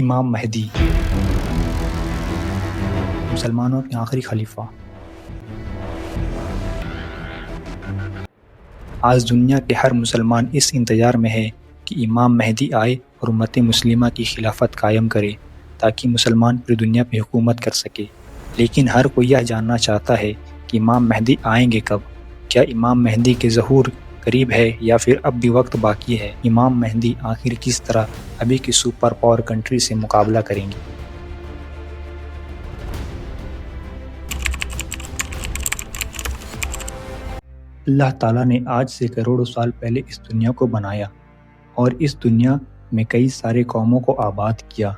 امام مہدی، مسلمانوں کے آخری خلیفہ۔ آج دنیا کے ہر مسلمان اس انتظار میں ہے کہ امام مہدی آئے اور امت مسلمہ کی خلافت قائم کرے تاکہ مسلمان پوری دنیا پہ حکومت کر سکے۔ لیکن ہر کوئی یہ جاننا چاہتا ہے کہ امام مہدی آئیں گے کب؟ کیا امام مہدی کے ظہور قریب ہے یا پھر اب بھی وقت باقی ہے؟ امام مہدی آخر کس طرح ابھی کی سپر پاور کنٹری سے مقابلہ کریں گے؟ اللہ تعالیٰ نے آج سے کروڑوں سال پہلے اس دنیا کو بنایا اور اس دنیا میں کئی سارے قوموں کو آباد کیا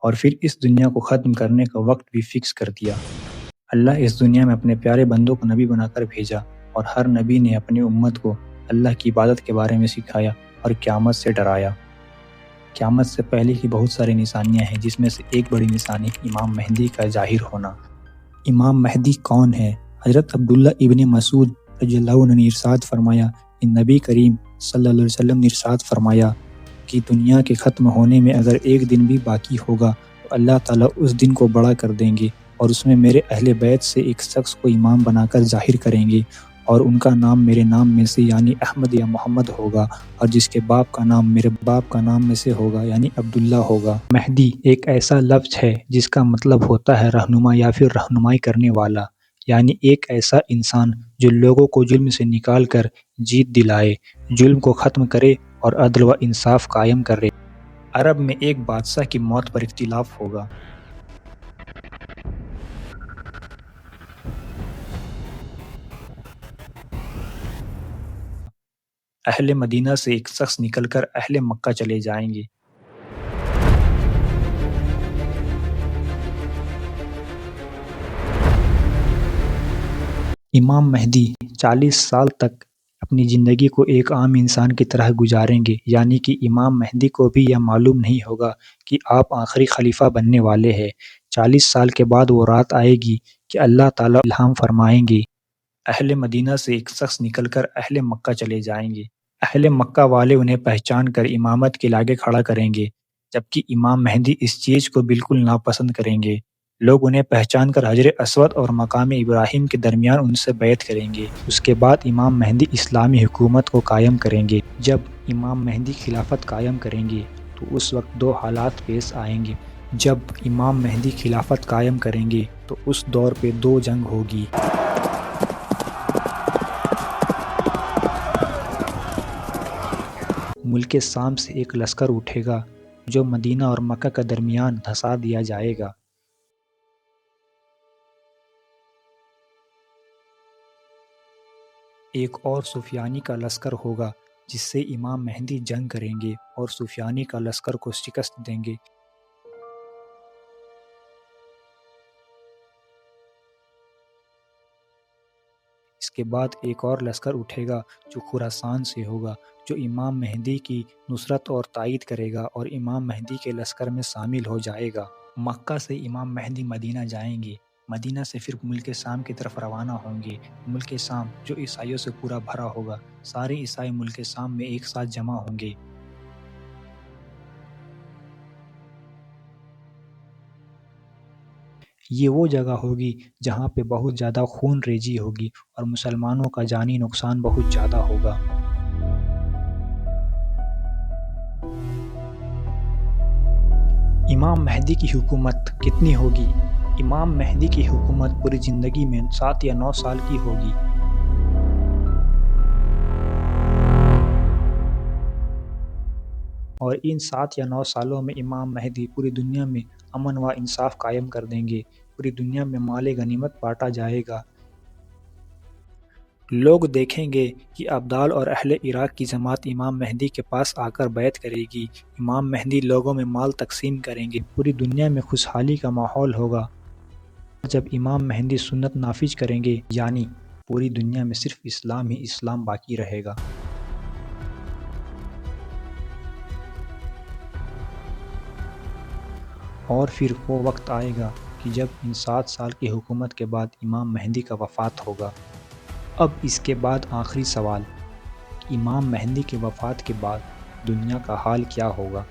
اور پھر اس دنیا کو ختم کرنے کا وقت بھی فکس کر دیا۔ اللہ اس دنیا میں اپنے پیارے بندوں کو نبی بنا کر بھیجا اور ہر نبی نے اپنی امت کو اللہ کی عبادت کے بارے میں سکھایا اور قیامت سے ڈرایا۔ قیامت سے پہلے کی بہت ساری نشانیاں ہیں جس میں سے ایک بڑی نشانی امام مہدی کا ظاہر ہونا۔ امام مہدی کون ہے؟ حضرت عبداللہ ابن مسعود رضی اللہ عنہ نے ارشاد فرمایا کہ نبی کریم صلی اللہ علیہ وسلم نے ارشاد فرمایا کہ دنیا کے ختم ہونے میں اگر ایک دن بھی باقی ہوگا تو اللہ تعالیٰ اس دن کو بڑا کر دیں گے اور اس میں میرے اہل بیت سے ایک شخص کو امام بنا کر ظاہر کریں گے اور ان کا نام میرے نام میں سے یعنی احمد یا محمد ہوگا اور جس کے باپ کا نام میرے باپ کا نام میں سے ہوگا یعنی عبداللہ ہوگا۔ مہدی ایک ایسا لفظ ہے جس کا مطلب ہوتا ہے رہنما یا پھر رہنمائی کرنے والا، یعنی ایک ایسا انسان جو لوگوں کو ظلم سے نکال کر جیت دلائے، ظلم کو ختم کرے اور عدل و انصاف قائم کرے۔ عرب میں ایک بادشاہ کی موت پر اختلاف ہوگا۔ اہل مدینہ سے ایک شخص نکل کر اہل مکہ چلے جائیں گے۔ امام مہدی 40 سال تک اپنی زندگی کو ایک عام انسان کی طرح گزاریں گے، یعنی کہ امام مہدی کو بھی یہ معلوم نہیں ہوگا کہ آپ آخری خلیفہ بننے والے ہیں۔ 40 سال کے بعد وہ رات آئے گی کہ اللہ تعالیٰ الہام فرمائیں گے۔ اہل مدینہ سے ایک شخص نکل کر اہل مکہ چلے جائیں گے۔ اہل مکہ والے انہیں پہچان کر امامت کے لاگے کھڑا کریں گے، جبکہ امام مہدی اس چیز کو بالکل ناپسند کریں گے۔ لوگ انہیں پہچان کر حجر اسود اور مقام ابراہیم کے درمیان ان سے بیعت کریں گے۔ اس کے بعد امام مہدی اسلامی حکومت کو قائم کریں گے۔ جب امام مہدی خلافت قائم کریں گے تو اس وقت دو حالات پیش آئیں گے۔ جب امام مہدی خلافت قائم کریں گے تو اس دور پہ دو جنگ ہوگی۔ ملک شام سے ایک لشکر اٹھے گا جو مدینہ اور مکہ کے درمیان دھسا دیا جائے گا۔ ایک اور سفیانی کا لشکر ہوگا جس سے امام مہدی جنگ کریں گے اور سفیانی کا لشکر کو شکست دیں گے۔ اس کے بعد ایک اور لشکر اٹھے گا جو خراسان سے ہوگا، جو امام مہدی کی نصرت اور تائید کرے گا اور امام مہدی کے لشکر میں شامل ہو جائے گا۔ مکہ سے امام مہدی مدینہ جائیں گے، مدینہ سے پھر ملک شام کی طرف روانہ ہوں گے۔ ملک شام جو عیسائیوں سے پورا بھرا ہوگا، سارے عیسائی ملک شام میں ایک ساتھ جمع ہوں گے۔ یہ وہ جگہ ہوگی جہاں پہ بہت زیادہ خون ریزی ہوگی اور مسلمانوں کا جانی نقصان بہت زیادہ ہوگا۔ امام مہدی کی حکومت کتنی ہوگی؟ امام مہدی کی حکومت پوری زندگی میں 7 یا 9 سال کی ہوگی۔ اور ان 7 یا 9 سالوں میں امام مہدی پوری دنیا میں امن و انصاف قائم کر دیں گے۔ پوری دنیا میں مال غنیمت بانٹا جائے گا۔ لوگ دیکھیں گے کہ ابدال اور اہل عراق کی جماعت امام مہدی کے پاس آ کر بیعت کرے گی۔ امام مہدی لوگوں میں مال تقسیم کریں گے۔ پوری دنیا میں خوشحالی کا ماحول ہوگا۔ جب امام مہدی سنت نافذ کریں گے یعنی پوری دنیا میں صرف اسلام ہی اسلام باقی رہے گا۔ اور پھر وہ وقت آئے گا کہ جب ان 7 سال کی حکومت کے بعد امام مہدی کا وفات ہوگا۔ اب اس کے بعد آخری سوال، امام مہدی کے وفات کے بعد دنیا کا حال کیا ہوگا؟